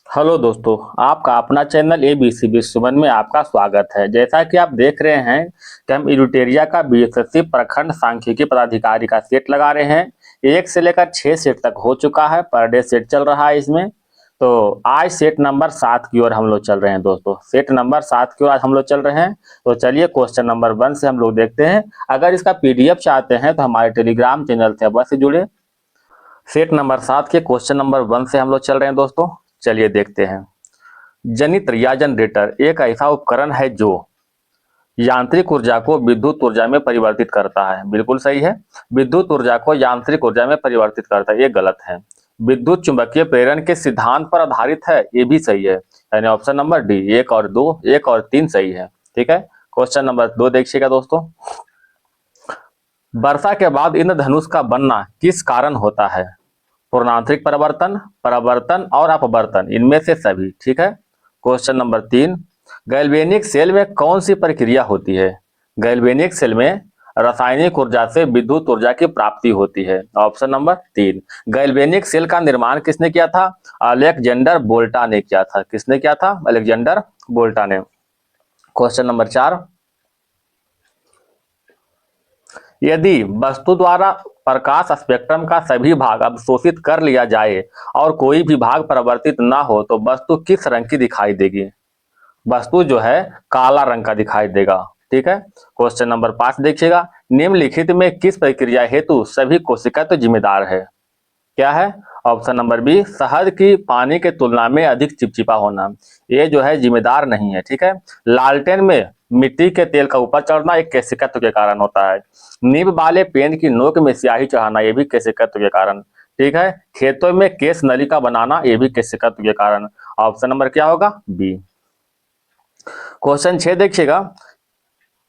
Hello दोस्तों। आपका अपना चैनल ABC विश्ववन में आपका स्वागत है। जैसा कि आप देख रहे हैं कि हम इरुटेरिया का बीएसएससी प्रखंड सांख्यिकी पदाधिकारी का सेट लगा रहे हैं। 1 से लेकर 6 सेट तक हो चुका है, पर डे सेट चल रहा है इसमें। तो आज सेट नंबर 7 की ओर हम लोग चल रहे हैं दोस्तों। सेट नंबर 7 की ओर आज हम लोग चल रहे हैं। तो चलिए क्वेश्चन नंबर 1 से हम लोग देखते हैं। अगर इसका PDF चाहते हैं तो हमारे टेलीग्राम चैनल से अवश्य जुड़े। सेट नंबर 7 के क्वेश्चन नंबर 1 से हम लोग चल रहे हैं दोस्तों। चलिए देखते हैं। जनित्र या जनरेटर एक ऐसा उपकरण है जो यांत्रिक ऊर्जा को विद्युत ऊर्जा में परिवर्तित करता है। बिल्कुल सही है। विद्युत ऊर्जा को यांत्रिक ऊर्जा में परिवर्तित करता है, ये गलत है। विद्युत चुंबकीय प्रेरण के सिद्धांत पर आधारित है, ये भी सही है। यानी ऑप्शन नंबर डी 1 और 2, 1 और 3 सही है। ठीक है। क्वेश्चन नंबर 2 देखिएगा दोस्तों। वर्षा के बाद इंद्रधनुष का बनना किस कारण होता है? पूर्णांतरिक परिवर्तन, परावर्तन और अपवर्तन, इनमें से सभी। ठीक है। क्वेश्चन नंबर 3, गैल्वेनिक सेल में कौन सी प्रक्रिया होती है? गैल्वेनिक सेल में रासायनिक ऊर्जा से विद्युत ऊर्जा की प्राप्ति होती है। Option number 3। गैल्वेनिक सेल का निर्माण किसने किया था? अलेक्जेंडर वोल्टा ने किया था। किसने किया था? अलेक्जेंडर वोल्टा ने। क्वेश्चन नंबर 4, यदि वस्तु द्वारा प्रकाश स्पेक्ट्रम का सभी भाग अवशोषित कर लिया जाए और कोई भी भाग परावर्तित ना हो तो वस्तु किस रंग की दिखाई देगी? वस्तु जो है काला रंग का दिखाई देगा। ठीक है। क्वेश्चन नंबर 5 देखिएगा। निम्नलिखित में किस प्रक्रिया हेतु सभी कोशिका तो जिम्मेदार है? क्या है? ऑप्शन नंबर बी, शहद की पानी के तुलना में अधिक चिपचिपा होना। ये जो है जिम्मेदार नहीं है। ठीक है। लालटेन में मिट्टी के तेल का ऊपर चढ़ना एक केशिकत्व के कारण होता है। नीब वाले पेन की नोक में स्याही चढ़ाना, ये भी केशिकत्व के कारण। ठीक है। खेतों में केश नलिका बनाना, ये भी केशिकत्व के कारण। ऑप्शन नंबर क्या होगा? बी। क्वेश्चन 6 देखिएगा।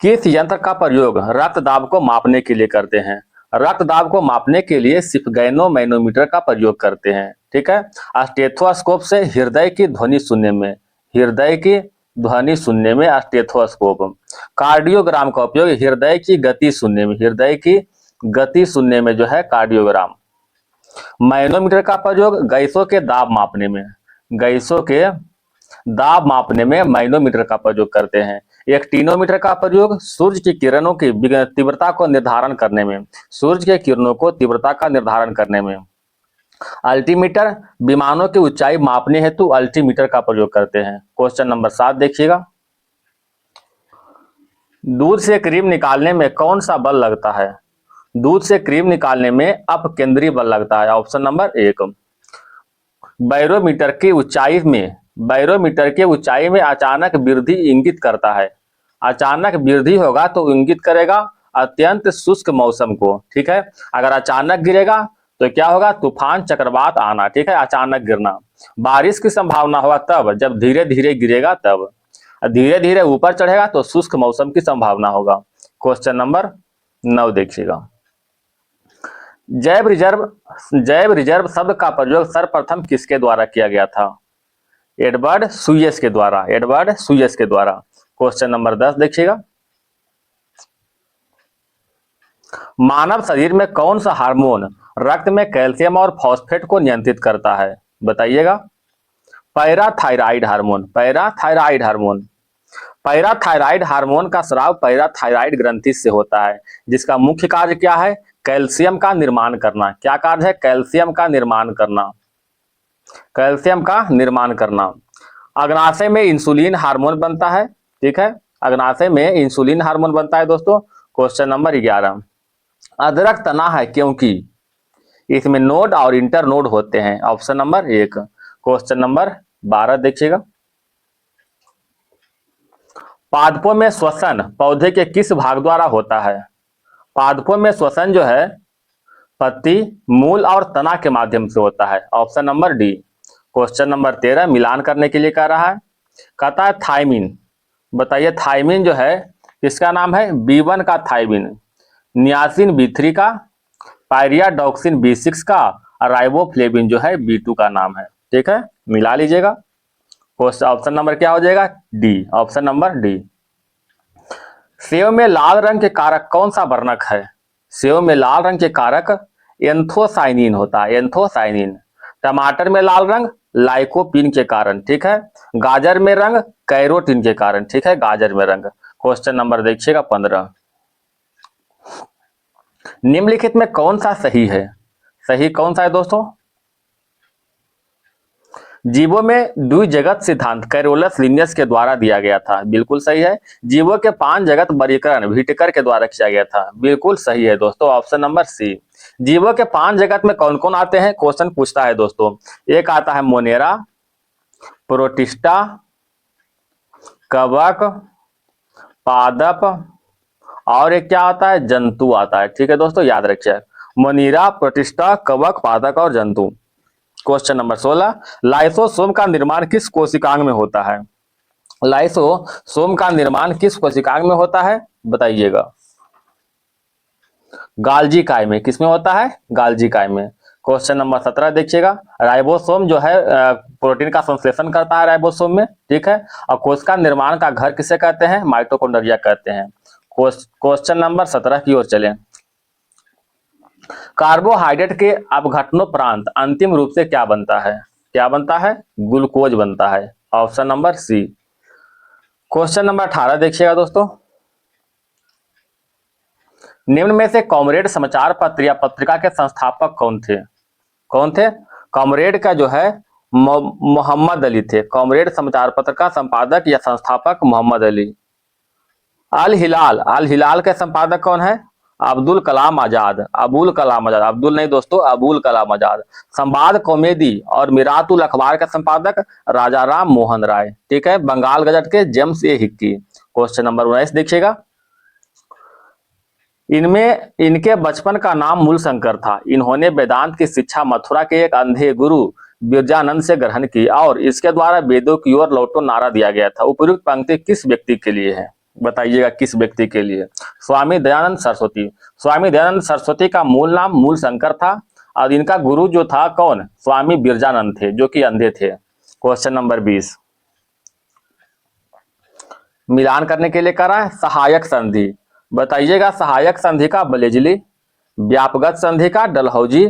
किस यंत्र का प्रयोग रक्त दाब को मापने के लिए करते हैं? रक्त दाब को मापने के लिए सिर्फ गैनोमैनोमीटर का प्रयोग करते हैं। ठीक है। स्टेथोस्कोप से हृदय की ध्वनि सुनने में, हृदय की ध्वनि सुनने में स्टेथोस्कोप। कार्डियोग्राम का उपयोग हृदय की गति सुनने में, हृदय की गति सुनने में जो है कार्डियोग्राम। मैनोमीटर का प्रयोग गैसों के दाब मापने में, गैसों के दाब मापने में मैनोमीटर का प्रयोग करते हैं। एक्टिनोमीटर का प्रयोग सूर्य की किरणों की तीव्रता को निर्धारण करने में, सूर्य के किरणों को तीव्रता का निर्धारण करने में। अल्टीमीटर विमानों की ऊंचाई मापने हेतु अल्टीमीटर का प्रयोग करते हैं। क्वेश्चन नंबर 7 देखिएगा। दूध से क्रीम निकालने में कौन सा बल लगता है? दूध से क्रीम निकालने में अपकेंद्री बल लगता है। Option number 1। बैरोमीटर की ऊंचाई में, बैरोमीटर की ऊंचाई में अचानक वृद्धि इंगित करता है। अचानक वृद्धि होगा तो इंगित करेगा अत्यंत शुष्क मौसम को। ठीक है। अगर अचानक गिरेगा तो क्या होगा? तूफान, चक्रवात आना। ठीक है। अचानक गिरना। बारिश की संभावना होगा तब जब धीरे धीरे गिरेगा, तब धीरे धीरे ऊपर चढ़ेगा तो शुष्क मौसम की संभावना होगा। क्वेश्चन नंबर 9 देखिएगा। जैव रिजर्व शब्द का प्रयोग सर्वप्रथम किसके द्वारा किया गया था? एडवर्ड सुयस के द्वारा, एडवर्ड सुयस के द्वारा। क्वेश्चन नंबर 10 देखिएगा। मानव शरीर में कौन सा हार्मोन रक्त में कैल्शियम और फॉस्फेट को नियंत्रित करता है? बताइएगा। Parathyroid hormone, parathyroid hormone. Parathyroid hormone का स्राव पैराथायराइड ग्रंथि से होता है, जिसका मुख्य कार्य क्या है? कैल्शियम का निर्माण करना। क्या कार्य है? कैल्शियम का निर्माण करना, कैल्शियम का निर्माण करना। अग्नाशय में इंसुलिन हार्मोन बनता है। ठीक है। अग्नाशय में इंसुलिन हार्मोन बनता है दोस्तों। Question number 11। अदरक तना है क्योंकि इसमें नोड और इंटर नोड होते हैं। Option number 1। क्वेश्चन नंबर 12 देखिएगा। पादपों में श्वसन पौधे के किस भाग द्वारा होता है? पादपों में श्वसन जो है पत्ती, मूल और तना के माध्यम से होता है। Option number D. Question number 13 मिलान करने के लिए कह रहा है। कहता है थायमिन। बताइए थायमिन जो है किसका नाम है? B1 का थायमिन, नियासिन B3 का, पायरियाडॉक्सिन B6 का, राइबोफ्लेविन जो है B2 का नाम है। ठीक है। मिला लीजिएगा। क्वेश्चन ऑप्शन नंबर क्या हो जाएगा? D. Option number D. Save में लाल रंग के कारक कौन सा वर्णक है? सेव में लाल रंग के कारक एंथोसाइनिन होता है, एंथोसाइनिन। टमाटर में लाल रंग लाइकोपीन के कारण, ठीक है। गाजर में रंग कैरोटीन के कारण, ठीक है, गाजर में रंग। क्वेश्चन नंबर देखिएगा 15। निम्नलिखित में कौन सा सही है? सही कौन सा है दोस्तों? जीवों में द्विजगत सिद्धांत कैरोलस लिनियस के द्वारा दिया गया था, बिल्कुल सही है। जीवों के 5 जगत वर्गीकरण व्हिटेकर के द्वारा किया गया था, बिल्कुल सही है दोस्तों, ऑप्शन नंबर सी। जीवों के 5 जगत में कौन कौन आते हैं? क्वेश्चन पूछता है दोस्तों। एक आता है मोनेरा, प्रोटिस्टा, कवक, पादप, और एक क्या आता है? जंतु आता है, ठीक है दोस्तों, याद रखिए। मोनीरा, प्रोटिस्टा, कवक, पादप और जंतु। Question number 16। लाइसोसोम का निर्माण किस कोशिकांग में होता है? लाइसोसोम का निर्माण किस कोशिकांग में होता है? बताइएगा। गाल्जी काय में। किसमें होता है? गाल्जी काय में। क्वेश्चन नंबर 17 देखिएगा। राइबोसोम जो है प्रोटीन का संश्लेषण करता है राइबोसोम में, ठीक है। और कोशिका निर्माण का घर किसे कहते हैं? माइटोकॉन्ड्रिया कहते हैं। क्वेश्चन नंबर 17 की ओर चलें। कार्बोहाइड्रेट के अपघटनोपरांत अंतिम रूप से क्या बनता है? क्या बनता है? ग्लूकोज बनता है, option number C. Question number 18 देखिएगा दोस्तों। निम्न में से कॉमरेड समाचार पत्र या पत्रिका के संस्थापक कौन थे? कौन थे? कॉमरेड का जो है मोहम्मद अली थे। कॉमरेड समाचार पत्र का संपादक या संस्थापक मोहम्मद अली। अल हिलाल के संपादक कौन है? अब्दुल कलाम आजाद। अबुल कलाम आजाद, अब्दुल नहीं दोस्तों, अबुल कलाम आजाद। संवाद कॉमेडी और मिरातुल अखबार का संपादक राजा राम मोहन राय, ठीक है। बंगाल गजट के जेम्स ए हिक्की। क्वेश्चन नंबर 19 देखिएगा। इनमें इनके बचपन का नाम मूल शंकर था। इन्होंने वेदांत की शिक्षा मथुरा के एक अंधे गुरु बिरजानंद से ग्रहण की और इसके द्वारा वेदों की ओर लौटो नारा दिया गया था। उपयुक्त पंक्ति किस व्यक्ति के लिए है? बताइएगा किस व्यक्ति के लिए? स्वामी दयानंद सरस्वती। स्वामी दयानंद सरस्वती का मूल नाम मूल शंकर था और इनका गुरु जो था कौन? स्वामी बिरजानंद थे, जो कि अंधे थे। Question number 20। मिलान करने के लिए करा है सहायक संधि। बताइएगा सहायक संधि का बलेजली, व्यापगत संधि का डलहौजी,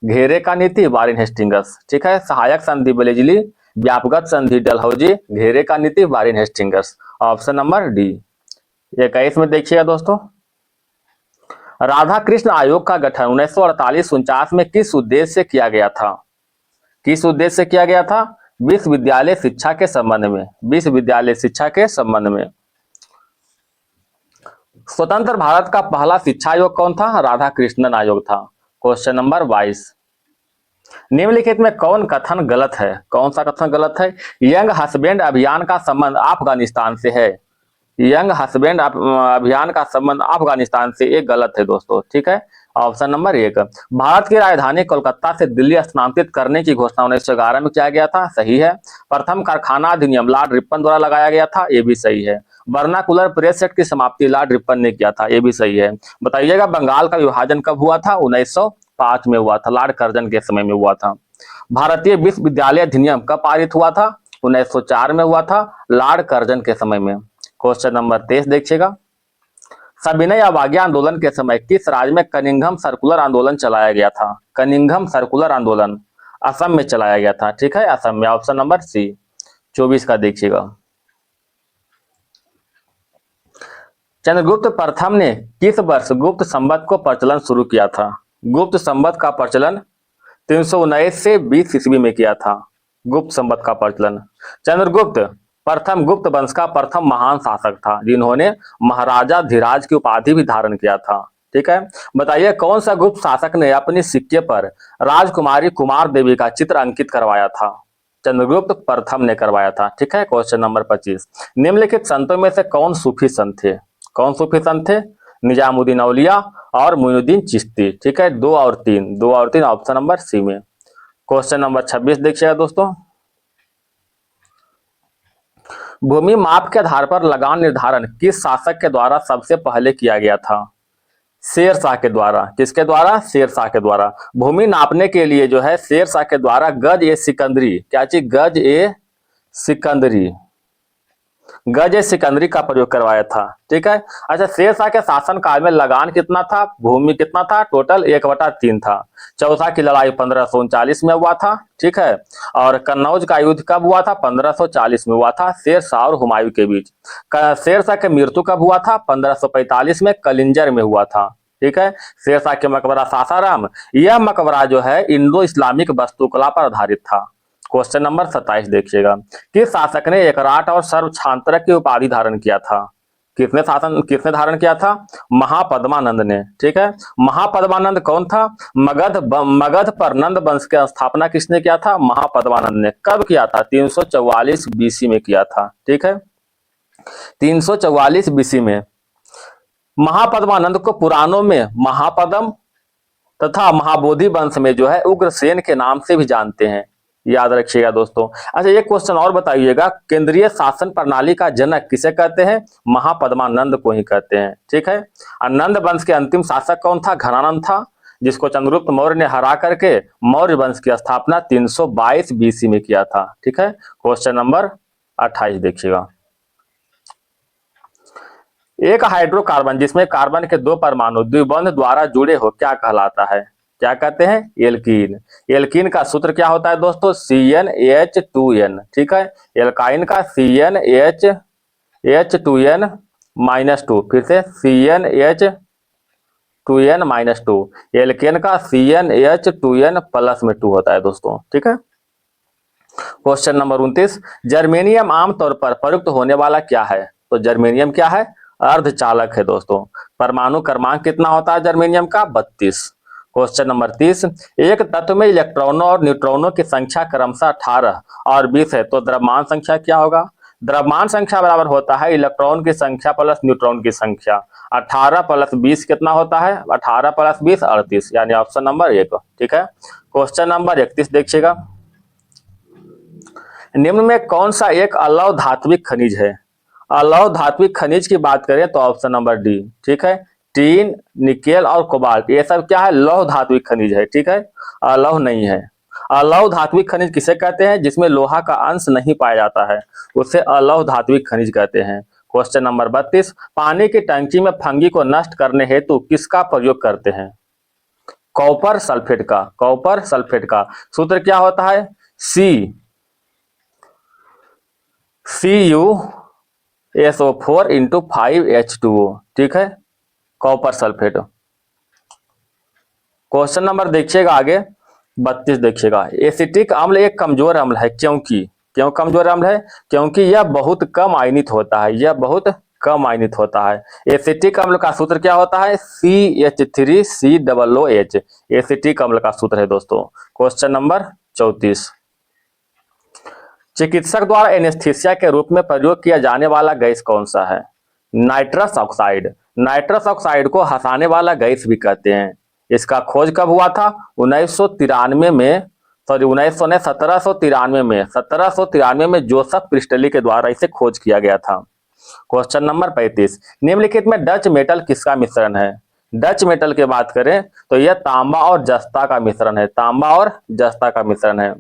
घेरे का नीति वारेन हेस्टिंगस, ठीक है। सहायक संधि बलेजली, व्यापगत संधि डलहौजी, घेरे का नीति Warren Hastings, option number D. 21 में देखिएगा दोस्तों। राधा कृष्ण आयोग का गठन 1948-49 में किस उद्देश्य से किया गया था? किस उद्देश्य से किया गया था? विश्वविद्यालय शिक्षा के संबंध में। विश्वविद्यालय शिक्षा के संबंध में। स्वतंत्र भारत का पहला शिक्षा आयोग कौन था? राधा कृष्णन आयोग था। Question number 22। निम्नलिखित में कौन कथन गलत है? कौन सा कथन गलत है? यंग हस्बैंड अभियान का संबंध अफगानिस्तान से है। यंग हस्बैंड अभियान का संबंध अफगानिस्तान से, एक गलत है दोस्तों, ठीक है। Option number 1। भारत की राजधानी कोलकाता से दिल्ली स्थानांतरित करने की घोषणा 1911 में किया गया था, सही है। प्रथम कारखाना अधिनियम लॉर्ड रिपन द्वारा लगाया गया था, ये भी सही है। वर्नाकुलर प्रेस एक्ट की समाप्ति लॉर्ड रिपन ने किया था, ये भी सही है। बताइएगा बंगाल का विभाजन कब हुआ था? 1905 में हुआ था, लॉर्ड कर्जन के समय में हुआ था। भारतीय विश्वविद्यालय अधिनियम कब पारित हुआ था? 1904 में हुआ था, लॉर्ड कर्जन के समय में। क्वेश्चन नंबर 23 देखिएगा। सविनय अवज्ञा आंदोलन के समय किस राज्य में कनिंघम सर्कुलर आंदोलन चलाया गया था? कनिंघम सर्कुलर आंदोलन असम में चलाया गया था, ठीक है, असम में। ऑप्शन नंबर सी। 24 का देखिएगा। चंद्रगुप्त प्रथम ने किस वर्ष गुप्त संवत को प्रचलन शुरू किया था? गुप्त संवत का प्रचलन 319 से 20 ईस्वी में किया था। गुप्त संवत का प्रचलन। चंद्रगुप्त प्रथम गुप्त वंश का प्रथम महान शासक था, जिन्होंने महाराजा धीराज की उपाधि भी धारण किया था, ठीक है। बताइए कौन सा गुप्त शासक ने अपने सिक्के पर राजकुमारी कुमार देवी का चित्र अंकित करवाया था? चंद्रगुप्त प्रथम ने करवाया था, ठीक है। Question number 25। निम्नलिखित संतों में से कौन सूफी संत थे? कौन सूफी संत थे? निजामुद्दीन औलिया और मोइनुद्दीन चिश्ती, ठीक है। 2 और 3 ऑप्शन नंबर सी में। क्वेश्चन नंबर 26 देखिएगा दोस्तों। भूमि माप के आधार पर लगान निर्धारण किस शासक के द्वारा सबसे पहले किया गया था? शेरशाह के द्वारा। किसके द्वारा? शेरशाह के द्वारा। भूमि नापने के लिए जो है शेरशाह के द्वारा गज ए सिकंदरी, क्या चीज? गज ए सिकंदरी। गज सिकंदरी का प्रयोग करवाया था। ठीक है। अच्छा, शेरशाह के शासन काल में लगान कितना था, भूमि कितना था, टोटल 1/3 था। चौसा की लड़ाई 1539 में हुआ था। ठीक है। और कन्नौज का युद्ध कब हुआ था, 1540 में हुआ था, शेरशाह और हुमायूं के बीच। शेरशाह की मृत्यु कब हुआ था, 1545 में कलिंजर में हुआ था। ठीक है। शेरशाह के मकबरा सासाराम, यह मकबरा जो है इंडो इस्लामिक वास्तुकला पर आधारित था। क्वेश्चन नंबर 27 देखिएगा, किस शासक ने एकराट और सर्वछांत्रक की उपाधि धारण किया था। किसने धारण किया था, महापद्मानंद ने। ठीक है। महापद्मानंद कौन था, मगध पर नंद वंश की स्थापना किसने किया था, महापद्मानंद ने। कब किया था, 344 बीसी में किया था। ठीक है। 344 बीसी में। महापद्मानंद को पुराणों में महापद्म तथा महाबोधि वंश में जो है उग्रसेन के नाम से भी जानते हैं, याद रखिएगा दोस्तों। अच्छा, एक क्वेश्चन और बताइएगा, केंद्रीय शासन प्रणाली का जनक किसे कहते हैं, महापद्मानंद को ही कहते हैं। ठीक है। नंद वंश के अंतिम शासक कौन था, घनानंद था, जिसको चंद्रगुप्त मौर्य ने हरा करके मौर्य वंश की स्थापना 322 बीसी में किया था। ठीक है। क्वेश्चन नंबर 28 देखिएगा, एक हाइड्रोकार्बन जिसमें कार्बन के 2 परमाणु द्विबंध द्वारा जुड़े हो क्या कहलाता है, क्या कहते हैं, एल्कीन। एल्कीन का सूत्र क्या होता है दोस्तों, CnH2n। ठीक है। एल्काइन का CnH2n-2, फिर से CnH2n-2। एल्केन का CnH2n प्लस में 2 होता है दोस्तों। ठीक है। क्वेश्चन नंबर 29, जर्मेनियम आमतौर पर प्रयुक्त होने वाला क्या है, तो जर्मेनियम क्या है, अर्धचालक है दोस्तों। परमाणु क्रमांक कितना होता है जर्मेनियम का, 32। क्वेश्चन नंबर 30, एक तत्व में इलेक्ट्रॉनों और न्यूट्रॉनों की संख्या क्रमशः 18 और 20 है, तो द्रव्यमान संख्या क्या होगा। द्रव्यमान संख्या बराबर होता है इलेक्ट्रॉन की संख्या प्लस न्यूट्रॉन की संख्या। 18 + 20 कितना होता है, 18 + 20 38, यानी ऑप्शन नंबर 1। ठीक है। क्वेश्चन नंबर 31 देखिएगा, निम्न में कौन सा एक अलौह धात्विक खनिज है। अलौह धात्विक खनिज की बात करें तो ऑप्शन नंबर डी। ठीक है। टीन, निकेल और कोबाल्ट, ये सब क्या है, लौह धात्विक खनिज है। ठीक है। अलौह नहीं है। अलौह धात्विक खनिज किसे कहते हैं, जिसमें लोहा का अंश नहीं पाया जाता है, उसे अलौह धात्विक खनिज कहते हैं। क्वेश्चन नंबर 32, पानी की टंकी में फंगी को नष्ट करने हेतु किसका प्रयोग करते हैं, कॉपर सल्फेट का। कॉपर सल्फेट का सूत्र क्या होता है, CuSO4 × 5H2O। ठीक है। Copper sulphate. क्वेश्चन नंबर देखिएगा आगे 32 देखिएगा, एसिटिक अम्ल एक कमजोर अम्ल है, क्यों कमजोर अम्ल है, क्योंकि यह बहुत कम आयनित होता है, यह बहुत कम आयनित होता है। एसिटिक अम्ल का सूत्र क्या होता है, CH3COOH, एसिटिक अम्ल का सूत्र है दोस्तों। क्वेश्चन नंबर 34, चिकित्सक द्वारा एनेस्थीसिया के रूप में प्रयोग किया जाने वाला गैस कौन सा है, नाइट्रस ऑक्साइड। नाइट्रस ऑक्साइड को हंसाने वाला गैस भी कहते हैं। इसका खोज कब हुआ था, 1793 में 1793 में जोसेफ प्रिस्टली के द्वारा इसे खोज किया गया था। क्वेश्चन नंबर 35, निम्नलिखित में डच मेटल किसका मिश्रण है। डच मेटल की बात करें तो यह तांबा और जस्ता का मिश्रण है, तांबा और जस्ता का मिश्रण है।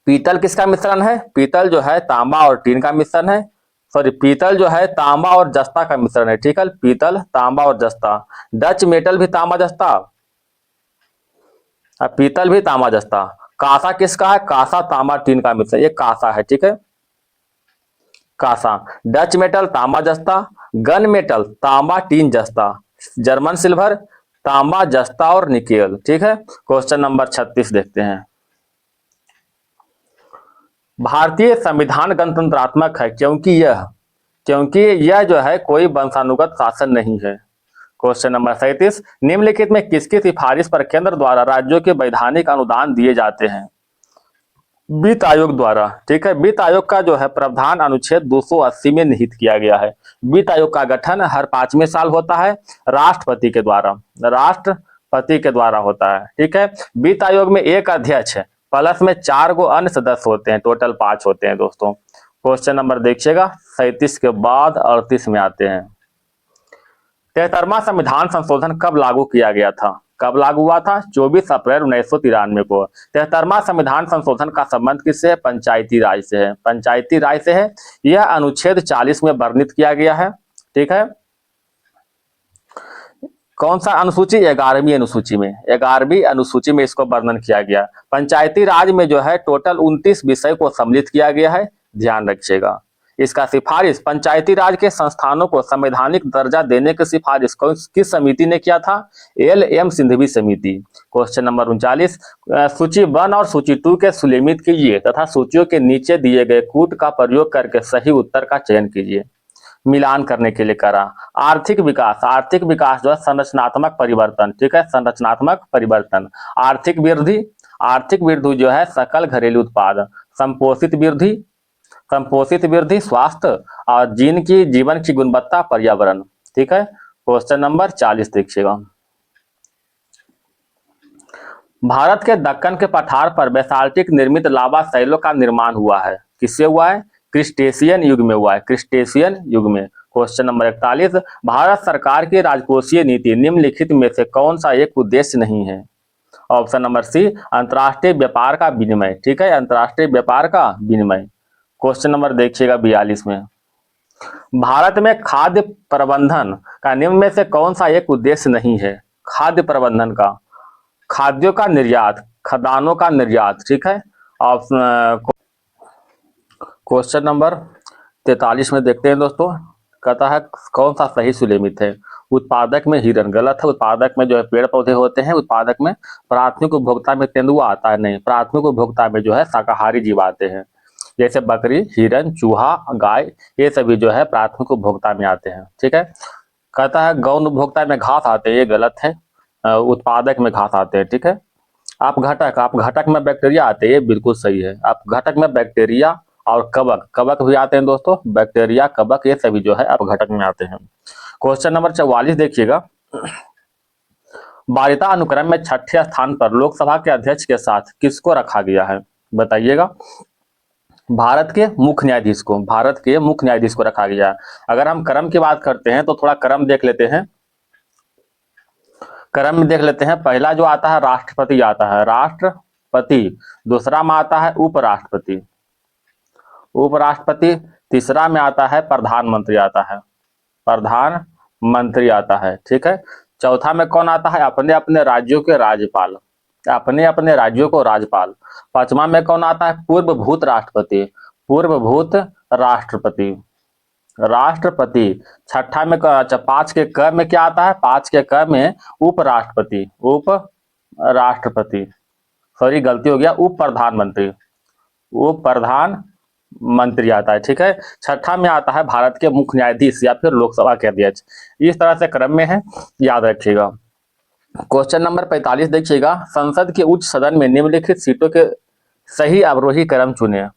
पीतल किसका मिश्रण है, पीतल जो है तांबा और टीन का मिश्रण है, पीतल जो है तांबा और जस्ता का मिश्रण है। ठीक है। पीतल, तांबा और जस्ता। डच मेटल भी तांबा जस्ता, पीतल भी तांबा जस्ता। कांसा किसका है, कांसा तांबा टीन का मिश्रण, ये कांसा है। ठीक है। कांसा। डच मेटल तांबा जस्ता, गन मेटल तांबा टीन जस्ता, जर्मन सिल्वर तांबा जस्ता और निकेल। ठीक है। क्वेश्चन नंबर 36 देखते हैं, भारतीय संविधान गणतंत्रात्मक है क्योंकि यह जो है कोई वंशानुगत शासन नहीं है। क्वेश्चन नंबर 37, निम्नलिखित में किसकी सिफारिश पर केंद्र द्वारा राज्यों के वैधानिक अनुदान दिए जाते हैं, वित्त आयोग द्वारा। ठीक है। वित्त आयोग का जो है प्रावधान अनुच्छेद 280 में निहित किया गया है। वित्त आयोग का गठन हर 5वें साल होता है, राष्ट्रपति के द्वारा होता है। ठीक है। वित्त आयोग में एक अध्यक्ष है, प्लस में 4 गो अन्य सदस्य होते हैं, टोटल 5 होते हैं दोस्तों। क्वेश्चन नंबर देखिएगा 37 के बाद 38 में आते हैं, 73वां संविधान संशोधन कब लागू किया गया था। कब लागू हुआ था? 24 अप्रैल 1993 को। 73वां संविधान संशोधन का संबंध किससे है? पंचायती राज से है, पंचायती राज से है। यह अनुच्छेद 40 में वर्णित किया गया है। ठीक है, कौन सा अनुसूची? 11वीं अनुसूची में, 11वीं अनुसूची में इसको वर्णन किया गया। पंचायती राज में जो है टोटल 29 विषय को सम्मिलित किया गया है, ध्यान रखिएगा। इसका सिफारिश पंचायती राज के संस्थानों को संवैधानिक दर्जा देने की सिफारिश किस समिति ने किया था? LM सिंघवी समिति। क्वेश्चन नंबर 39, सूची 1 और सूची 2 के सुलेमित कीजिए तथा सूचियों के नीचे दिए गए कूट का प्रयोग करके सही उत्तर का चयन कीजिए। मिलान करने के लिए करा। आर्थिक विकास, आर्थिक विकास जो है संरचनात्मक परिवर्तन, ठीक है, संरचनात्मक परिवर्तन। आर्थिक वृद्धि, आर्थिक वृद्धि जो है सकल घरेलू उत्पाद। संपोषित वृद्धि, संपोषित वृद्धि स्वास्थ्य और जीवन की गुणवत्ता पर्यावरण। ठीक है, क्वेश्चन नंबर 40 देखिएगा। भारत के दक्कन के पठार पर बेसाल्टिक निर्मित लावा शैलों का निर्माण हुआ है, किससे हुआ है? क्रिस्टेशियन युग में हुआ है, क्रिस्टेशियन युग में। क्वेश्चन नंबर 41, भारत सरकार की राजकोषीय नीति निम्नलिखित में से कौन सा एक उद्देश्य नहीं है? ऑप्शन नंबर सी, अंतर्राष्ट्रीय व्यापार का विनिमय। ठीक है, अंतर्राष्ट्रीय व्यापार का विनिमय। क्वेश्चन नंबर देखिएगा 42 में, भारत में खाद्य प्रबंधन का निम्न में से कौन सा एक उद्देश्य नहीं है? खाद्य प्रबंधन का, खाद्यों का निर्यात, खदानों का निर्यात। ठीक है, ऑप्शन क्वेश्चन नंबर 43 में देखते हैं दोस्तों, कहता है कौन सा सही सुलेमित है? उत्पादक में हिरण, गलत है। उत्पादक में जो है पेड़ पौधे होते हैं उत्पादक में। प्राथमिक उपभोक्ता में तेंदुआ आता है, नहीं। प्राथमिक उपभोक्ता में जो है शाकाहारी जीव आते हैं, जैसे बकरी, हिरण, चूहा, गाय, ये सभी जो है प्राथमिक उपभोक्ता में आते हैं। ठीक है, कहता है गौण उपभोक्ता में घास आते हैं, ये गलत है। उत्पादक में घास आते हैं। ठीक है, आप घटक में बैक्टीरिया आते हैं, ये बिल्कुल सही है। आप घटक में बैक्टीरिया और कवक, कवक भी आते हैं दोस्तों, बैक्टीरिया, कवक, ये सभी जो है आप घटक में आते हैं। क्वेश्चन नंबर 44 देखिएगा, वारिता अनुक्रम में छठे स्थान पर लोकसभा के अध्यक्ष के साथ किसको रखा गया है? बताइएगा। भारत के मुख्य न्यायाधीश को, भारत के मुख्य न्यायाधीश को रखा गया है। अगर हम क्रम की बात करते हैं तो थोड़ा क्रम देख लेते हैं, क्रम में देख लेते हैं। पहला जो आता है राष्ट्रपति आता है, राष्ट्रपति। दूसरा में आता है उपराष्ट्रपति, उपराष्ट्रपति। तीसरा में आता है प्रधानमंत्री आता है, प्रधानमंत्री आता है। ठीक है, चौथा में कौन आता है? अपने अपने राज्यों के राज्यपाल, अपने अपने राज्यों को राज्यपाल। पांचवा में कौन आता है? पूर्वभूत राष्ट्रपति, पूर्वभूत राष्ट्रपति, राष्ट्रपति। छठा में, अच्छा 5 के क में क्या आता है? 5 के क में उपराष्ट्रपति, उपराष्ट्रपति, सॉरी गलती हो गया, उप प्रधानमंत्री, उप प्रधानमंत्री आता है। ठीक है, छठा में आता है भारत के मुख्य न्यायाधीश या फिर लोकसभा के अध्यक्ष। इस तरह से क्रम में है, याद रखिएगा। क्वेश्चन नंबर 45 देखिएगा, संसद के उच्च सदन में निम्नलिखित सीटों के सही अवरोही क्रम चुने।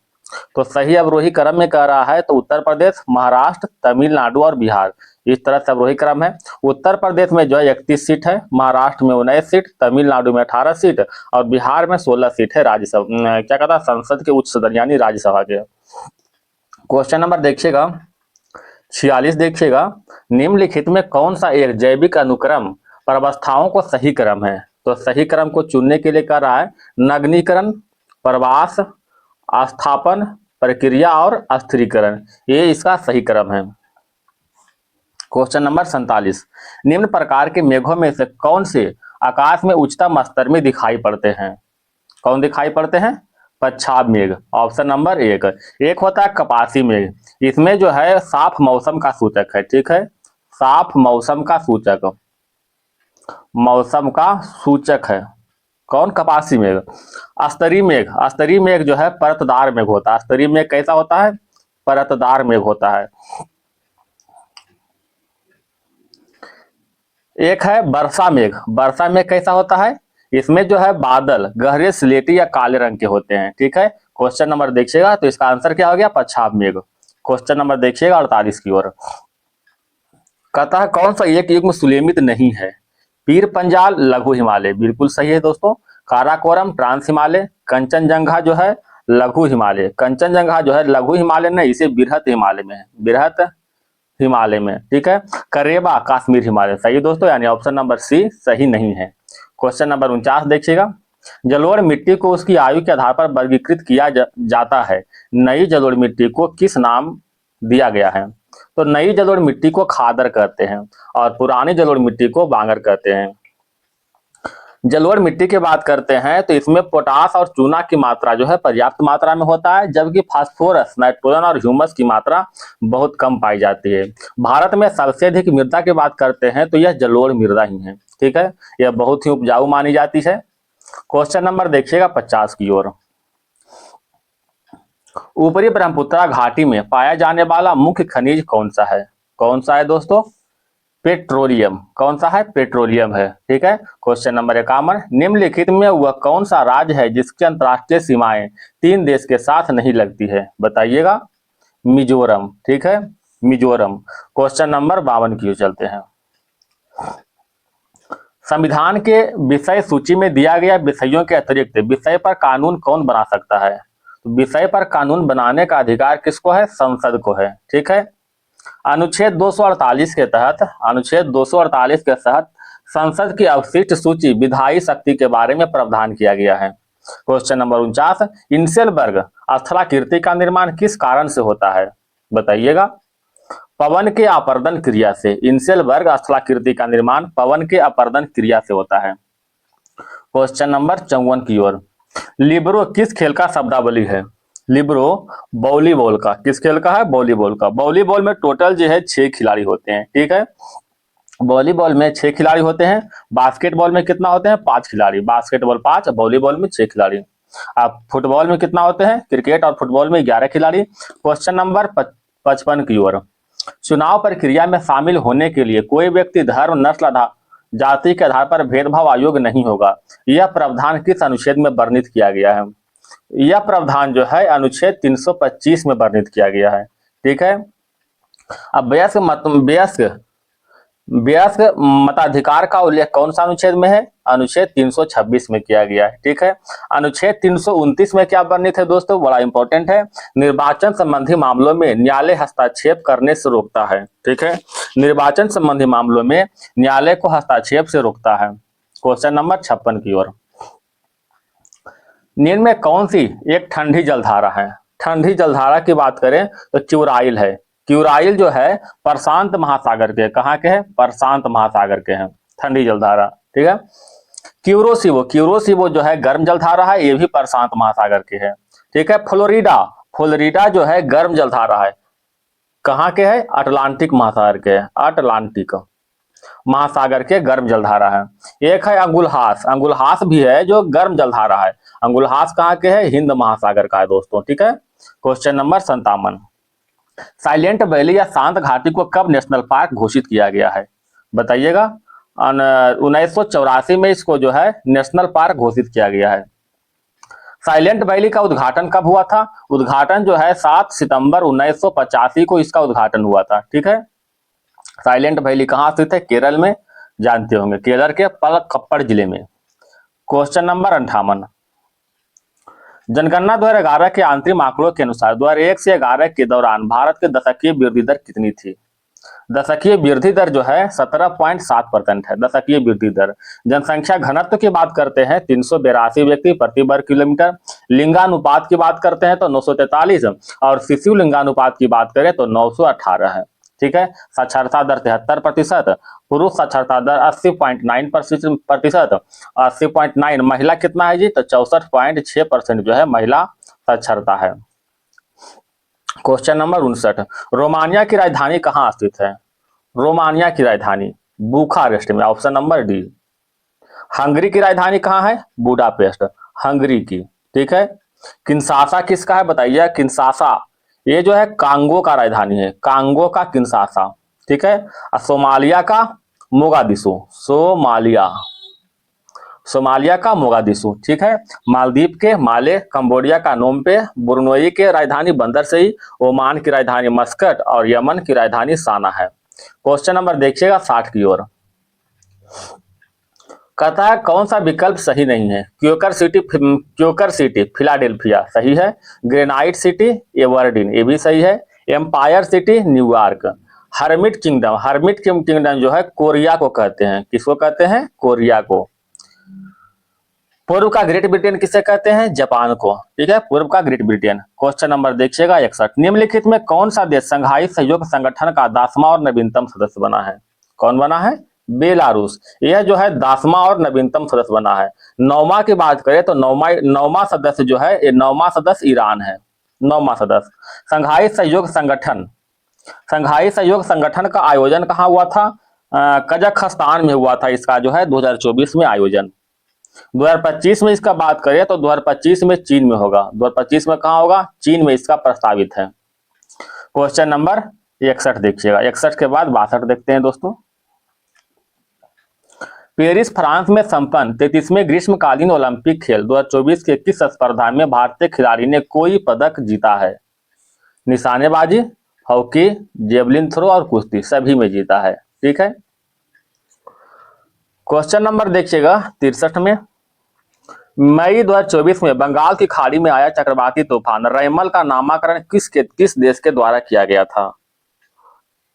तो सही अवरोही क्रम में कह रहा है तो उत्तर प्रदेश, महाराष्ट्र, तमिलनाडु और बिहार, इस तरह से अवरोही क्रम है। उत्तर प्रदेश में जो है 31 सीट है, महाराष्ट्र में 19 सीट, तमिलनाडु में 18 सीट और बिहार में 16 सीट है राज्यसभा, क्या कहता है, संसद के उच्च सदन यानी राज्यसभा के। क्वेश्चन नंबर देखिएगा 46 देखिएगा, निम्नलिखित में कौन सा एक जैविक अनुक्रम प्रवस्थाओं को सही क्रम है? तो सही क्रम को चुनने के लिए कह रहा है नग्नीकरण, प्रवास, स्थापन, प्रक्रिया और अस्थिरीकरण, ये इसका सही क्रम है। क्वेश्चन नंबर 47, निम्न प्रकार के मेघों में से कौन से आकाश में उच्चतम स्तर में दिखाई पड़ते हैं? कौन दिखाई पड़ते हैं? पच्छाद मेघ, ऑप्शन नंबर 1। एक होता है कपासी मेघ, इसमें जो है साफ मौसम का सूचक है। ठीक है, साफ मौसम का सूचक, मौसम का सूचक है कौन? कपासी मेघ। अस्तरी मेघ, अस्तरी मेघ जो है परतदार मेघ होता है। अस्तरी मेघ कैसा होता है? परतदार मेघ होता है। एक है वर्षा मेघ, वर्षा मेघ कैसा होता है? इसमें जो है बादल गहरे स्लेटी या काले रंग के होते हैं। ठीक है, क्वेश्चन नंबर देखिएगा तो इसका आंसर क्या हो गया? पच्छाद मेघ। क्वेश्चन नंबर देखिएगा 48 की ओर, कहता है कौन सा एक युग्म सुलेमित नहीं है? पीर पंजाल, लघु हिमालय, बिल्कुल सही है दोस्तों। काराकोरम, ट्रांस हिमालय। कंचनजंगा जो है लघु हिमालय, कंचनजंगा जो है लघु हिमालय नहीं, इसे बृहत हिमालय में है, बृहत हिमालय में। ठीक है, करेबा, कश्मीर हिमालय, सही दोस्तों, यानी ऑप्शन नंबर सी सही नहीं है। क्वेश्चन नंबर 49 देखिएगा, जलोढ़ मिट्टी को उसकी आयु के आधार पर वर्गीकृत किया जाता है। नई जलोढ़ मिट्टी को किस नाम दिया गया है? तो नई जलोढ़ मिट्टी को खादर कहते हैं और पुरानी जलोढ़ मिट्टी को बांगर कहते हैं। जलोढ़ मिट्टी की बात करते हैं तो इसमें पोटास और चूना की मात्रा जो है पर्याप्त मात्रा में होता है, जबकि फास्फोरस, नाइट्रोजन और ह्यूमस की मात्रा बहुत कम पाई जाती है। भारत में सबसे अधिक मृदा की बात करते हैं तो यह जलोढ़ मृदा ही है। ठीक है, यह बहुत ही उपजाऊ मानी जाती है। क्वेश्चन नंबर देखिएगा 50 की ओर, ऊपरी ब्रह्मपुत्रा घाटी में पाया जाने वाला मुख्य खनिज कौन सा है? कौन सा है दोस्तों? पेट्रोलियम। कौन सा है? पेट्रोलियम है। ठीक है, क्वेश्चन नंबर 51, निम्नलिखित में वह कौन सा राज्य है जिसकी अंतरराष्ट्रीय सीमाएं 3 देश के साथ नहीं लगती है? बताइएगा। मिजोरम। ठीक है, मिजोरम। क्वेश्चन नंबर 52 की ओर चलते हैं, संविधान के विषय सूची में दिया गया विषयों के अतिरिक्त विषय पर कानून कौन बना सकता है? तो विषय पर कानून बनाने का अधिकार किसको है? संसद को है। ठीक है, अनुच्छेद 248 के तहत, अनुच्छेद 248 के तहत संसद की अवशिष्ट सूची विधायी शक्ति के बारे में प्रावधान किया गया है। क्वेश्चन नंबर 49, इंसेलबर्ग स्थलाकृति का निर्माण किस कारण से होता है? बताइएगा। पवन के अपर्दन क्रिया से। इंसेलबर्ग स्थलाकृति का निर्माण पवन के अपर्दन क्रिया से होता है। क्वेश्चन नंबर 54 की ओर, लिबरो किस खेल का शब्दावली है? लिबरो वॉलीबॉल का। किस खेल का है? वॉलीबॉल का। वॉलीबॉल में टोटल जो है 6 खिलाड़ी होते हैं। ठीक है, वॉलीबॉल में 6 खिलाड़ी होते हैं। बास्केटबॉल में कितना होते हैं? 5 खिलाड़ी। बास्केटबॉल 5, वॉलीबॉल में 6 खिलाड़ी। अब फुटबॉल में कितना होते हैं? क्रिकेट और फुटबॉल में 11 खिलाड़ी। क्वेश्चन नंबर 55 की ओर, चुनाव प्रक्रिया में शामिल होने के लिए कोई व्यक्ति धर्म, नस्ल, जाति के आधार पर भेदभाव अयोग्य नहीं होगा। यह प्रावधान किस अनुच्छेद में वर्णित किया गया है? यह प्रावधान जो है अनुच्छेद 325 में वर्णित किया गया है। ठीक है, अब वयस्क मताधिकार का उल्लेख कौन सा अनुच्छेद में है? अनुच्छेद 326 में किया गया है। ठीक है, अनुच्छेद 329 में क्या वर्णित है दोस्तों? बड़ा इंपॉर्टेंट है, निर्वाचन संबंधी मामलों में न्यायालय हस्तक्षेप करने से रोकता है। ठीक है, निर्वाचन संबंधी मामलों में न्यायालय को हस्तक्षेप से रोकता है। क्वेश्चन नंबर 56 की ओर, निम्न में कौन सी एक ठंडी जलधारा है? ठंडी जलधारा की बात करें तो क्यूराइल है। क्यूराइल जो है प्रशांत महासागर के, कहाँ के हैं? प्रशांत महासागर के हैं ठंडी जलधारा। ठीक है, क्यूरोसिवो जो है गर्म जलधारा है, ये भी प्रशांत महासागर के है। ठीक है, फ्लोरिडा जो है गर्म जलधारा है, कहाँ के है? अटलांटिक महासागर के है। अटलांटिक महासागर के गर्म जलधारा है। एक है अंगुलहास भी है जो गर्म जलधारा है। अंगुलहास कहाँ के है? हिंद महासागर का है दोस्तों। ठीक है, क्वेश्चन नंबर 57, साइलेंट वैली या शांत घाटी को कब नेशनल पार्क घोषित किया गया है? बताइएगा। 1984 में इसको जो है नेशनल पार्क घोषित किया गया है। साइलेंट वैली का उद्घाटन कब हुआ था? उद्घाटन जो है 7 सितंबर 1985 को इसका उद्घाटन हुआ था। ठीक है, साइलेंट वैली कहाँ स्थित है? केरल में, जानते होंगे, केरल के पलक्कड़ जिले में। क्वेश्चन नंबर 58, जनगणना 2011 के अंतरिम आंकड़ों के अनुसार 2001 से 11 के दौरान भारत के दशकीय वृद्धि दर कितनी थी? दशकीय वृद्धि दर जो है 17.7% है दशकीय वृद्धि दर। जनसंख्या घनत्व की बात करते हैं 382 व्यक्ति प्रति वर्ग किलोमीटर। लिंगानुपात की बात करते हैं तो 943 और शिशु लिंगानुपात की बात करें तो 918 है। ठीक है, साक्षरता दर 73%, पुरुष साक्षरता दर 80.9%, 80.9। महिला कितना है जी? तो 64.6% जो है महिला साक्षरता है। क्वेश्चन नंबर 59, रोमानिया की राजधानी कहाँ स्थित है? रोमानिया की राजधानी बुखारेस्ट में, ऑप्शन नंबर डी। हंगरी की राजधानी कहाँ है? बुडापेस्ट, हंगरी की। ठीक है, किन्शासा किसका है? बताइए। किन्शासा ये जो है कांगो का राजधानी है, कांगो का किन्शासा। ठीक है, सोमालिया का मोगादिशु, सोमालिया का मोगादिशु। ठीक है, मालदीव के माले, कंबोडिया का नोम्पे, बुर्नोई के राजधानी बंदर सही, ओमान की राजधानी मस्कट और यमन की राजधानी साना है। क्वेश्चन नंबर देखिएगा 60 की ओर, कहता है कौन सा विकल्प सही नहीं है? क्योकर सिटी फिलाडेल्फिया सही है, ग्रेनाइट सिटी एवर्डिन ये भी सही है, empire city New York, hermit kingdom जो है कोरिया को कहते हैं। किसको कहते हैं? कोरिया को। पूर्व का ग्रेट ब्रिटेन किसे कहते हैं? जापान को। ठीक है, पूर्व का ग्रेट ब्रिटेन। क्वेश्चन नंबर देखिएगा 61, निम्नलिखित में कौन सा देश संघाई सहयोग संगठन का 10वां और नवीनतम सदस्य बना है? कौन बना है? बेलारूस। यह जो है 10वां और नवीनतम सदस्य बना है। 9वां की बात करें तो नौवां सदस्य जो है, ये 9वां सदस्य ईरान है। 9वां सदस्य। संघाई सहयोग संगठन, संघाई सहयोग संगठन का आयोजन कहाँ हुआ था? कजाकिस्तान में हुआ था इसका जो है 2024 में आयोजन। 2025 में इसका बात करें तो 2025 में चीन में होगा। 2025 में कहाँ होगा? चीन में इसका प्रस्तावित है। क्वेश्चन नंबर 61 देखिएगा। 61 के बाद 62 देखते हैं दोस्तों। पेरिस फ्रांस में संपन्न 33वें ग्रीष्मकालीन ओलंपिक खेल 2024 के किस स्पर्धा में भारतीय खिलाड़ी ने कोई पदक जीता है? निशानेबाजी, हॉकी, जेवलिन थ्रो और कुश्ती, सभी में जीता है। ठीक है। क्वेश्चन नंबर देखिएगा 63 में, मई 2024 में बंगाल की खाड़ी में आया चक्रवाती तूफान रैमल का नामकरण किस देश के द्वारा किया गया था?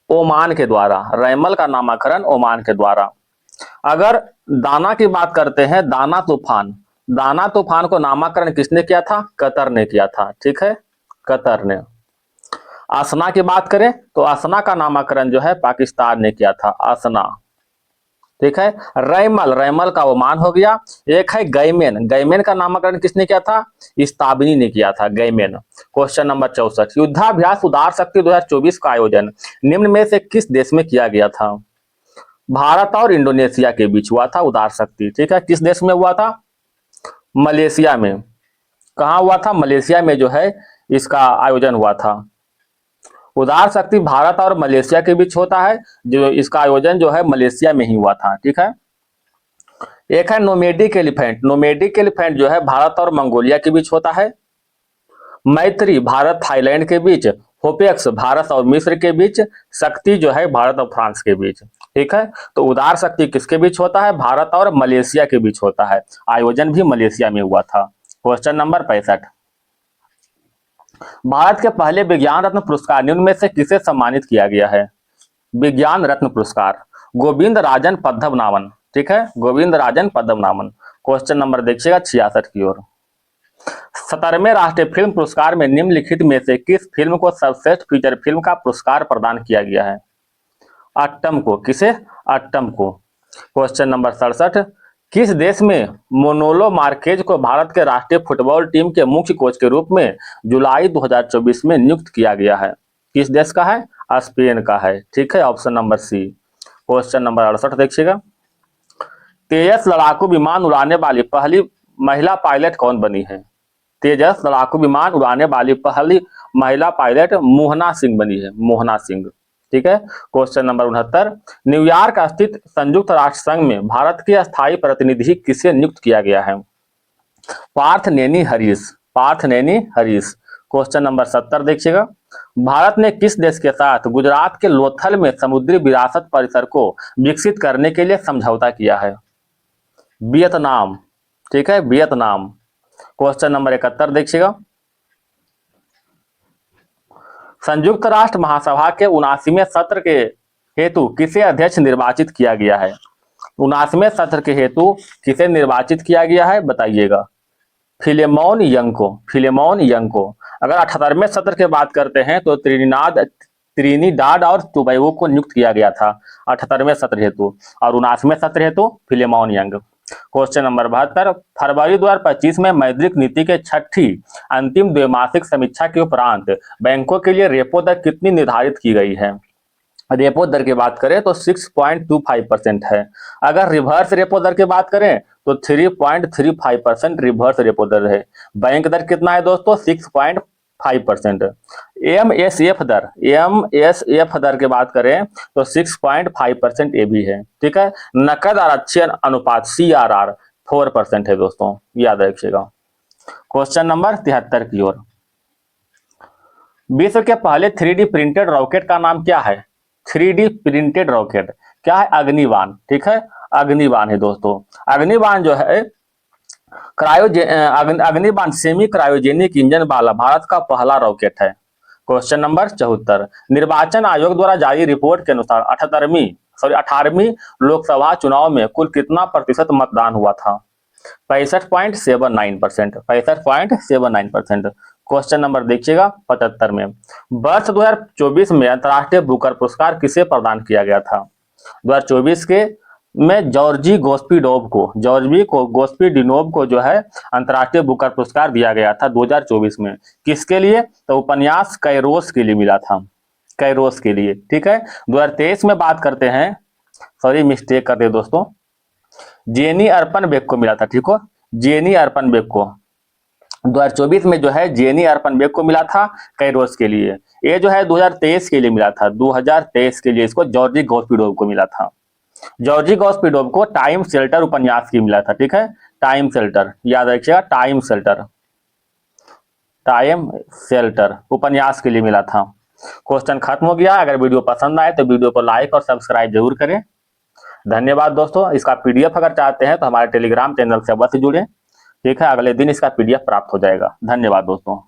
ओमान के द्वारा। रैमल का नामकरण ओमान के द्वारा। अगर दाना की बात करते हैं, दाना तूफान को नामकरण किसने किया था? कतर ने किया था। ठीक है, कतर ने। आसना की बात करें तो आसना का नामकरण जो है पाकिस्तान ने किया था, आसना। ठीक है। रैमल का ओमान हो गया। एक है गैमेन का नामकरण किसने किया था? इस्ताबनी ने किया था, गैमेन। क्वेश्चन नंबर 64, युद्धाभ्यास उदार शक्ति 2024 का आयोजन निम्न में से किस देश में किया गया था? भारत और इंडोनेशिया के बीच हुआ था उदार शक्ति। ठीक है, किस देश में हुआ था? मलेशिया में। कहाँ हुआ था? मलेशिया में जो है इसका आयोजन हुआ था। उदार शक्ति भारत और मलेशिया के बीच होता है, जो इसका आयोजन जो है मलेशिया में ही हुआ था। ठीक है। एक है नोमेडिक एलिफेंट जो है भारत और मंगोलिया के बीच होता है। मैत्री भारत थाईलैंड के बीच। होपेक्स भारत और मिस्र के बीच। शक्ति जो है भारत और फ्रांस के बीच। ठीक है, तो उदार शक्ति किसके बीच होता है? भारत और मलेशिया के बीच होता है। आयोजन भी मलेशिया में हुआ था। क्वेश्चन नंबर 65, भारत के पहले विज्ञान रत्न पुरस्कार निम्न में से किसे सम्मानित किया गया है? विज्ञान रत्न पुरस्कार गोविंद राजन पद्मनाभन। ठीक है, गोविंद राजन पद्मनाभन। क्वेश्चन नंबर देखिएगा 66 की ओर। 17वें राष्ट्रीय फिल्म पुरस्कार में निम्नलिखित में से किस फिल्म को सर्वश्रेष्ठ फीचर फिल्म का पुरस्कार प्रदान किया गया है? अट्टम को। किसे? अट्टम को। क्वेश्चन नंबर 67, किस देश में मोनोलो मार्केज को भारत के राष्ट्रीय फुटबॉल टीम के मुख्य कोच के रूप में जुलाई 2024 में नियुक्त किया गया है? किस देश का है? स्पेन का है। ठीक है, option number C. Question number 68 देखिएगा, तेजस लड़ाकू विमान उड़ाने वाली पहली महिला पायलट कौन बनी है? तेजस लड़ाकू विमान उड़ाने वाली पहली महिला पायलट मोहना सिंह बनी है, मोहना सिंह। ठीक है। क्वेश्चन नंबर 69, न्यूयॉर्क स्थित संयुक्त राष्ट्र संघ में भारत के स्थायी प्रतिनिधि किसे नियुक्त किया गया है? पार्थनेनी हरीश। क्वेश्चन नंबर 70 देखिएगा, भारत ने किस देश के साथ गुजरात के लोथल में समुद्री विरासत परिसर को विकसित करने के लिए समझौता किया है? वियतनाम। ठीक है, वियतनाम। क्वेश्चन नंबर 71 देखिएगा, संयुक्त राष्ट्र महासभा के 79वें सत्र के हेतु किसे अध्यक्ष निर्वाचित किया गया है? 79वें सत्र के हेतु किसे निर्वाचित किया गया है बताइएगा? फिलेमोन यंग को। अगर 78वें सत्र की बात करते हैं तो त्रिनिदाद और टोबैगो को नियुक्त किया गया था 78वें सत्र हेतु, और 79वें सत्र हेतु फिलेमोन यंग। क्वेश्चन नंबर 72, फरवरी 2025 में मौद्रिक नीति के छठी अंतिम द्विमासिक समीक्षा के उपरांत बैंकों के लिए रेपो दर कितनी निर्धारित की गई है? रेपो दर की बात करें तो 6.25% है। अगर रिवर्स रेपो दर की बात करें तो 3.35% रिवर्स रेपो दर है। बैंक दर कितना है दोस्तों? 6.5%। एमएसएफ दर की बात करें तो 6.5% ये भी है। ठीक है। नकद आरक्षण अनुपात CRR 4% है दोस्तों, याद रखिएगा। क्वेश्चन नंबर 73 की ओर, विश्व के पहले 3D प्रिंटेड रॉकेट का नाम क्या है? 3D प्रिंटेड रॉकेट क्या है? अग्निबाण। ठीक है, अग्निबाण है दोस्तों। अग्निबाण जो है अग्निबाण सेमी क्रायोजेनिक इंजन वाला भारत का पहला रॉकेट है। क्वेश्चन नंबर 74, निर्वाचन आयोग द्वारा जारी रिपोर्ट के अनुसार 18वीं लोकसभा चुनाव में कुल कितना प्रतिशत मतदान हुआ था? 65.79%, 65.79%। क्वेश्चन नंबर देखिएगा 75 में, वर्ष 2024 में अंतर्राष्ट्रीय बुकर पुरस्कार किसे प्रदान किया गया था? 2024 के में जॉर्जी गोस्पिडिनोव को जो है अंतर्राष्ट्रीय बुकर पुरस्कार दिया गया था 2024 में। किसके लिए? तो उपन्यास कैरोस के लिए मिला था, कैरोस के लिए। ठीक है, 2023 में बात करते हैं, सॉरी मिस्टेक कर दिए दोस्तों, जेनी अर्पणबेक को मिला था। ठीक हो, जेनी अर्पणबेक को 2024 में जो है जेनी अर्पणबेक को मिला था कैरोस के लिए। ये जो है 2023 के लिए मिला था, 2023 के लिए इसको जॉर्जी गोस्पिडोव को मिला था। जॉर्जी गोस्पिडोव को टाइम शेल्टर उपन्यास की मिला था। ठीक है, टाइम शेल्टर याद रखिएगा, टाइम शेल्टर उपन्यास के लिए मिला था। क्वेश्चन खत्म हो गया। अगर वीडियो पसंद आए तो वीडियो को लाइक और सब्सक्राइब जरूर करें। धन्यवाद दोस्तों। इसका पीडीएफ अगर चाहते हैं तो हमारे टेलीग्राम चैनल से अवश्य जुड़ें। ठीक है, अगले दिन इसका पीडीएफ प्राप्त हो जाएगा। धन्यवाद दोस्तों।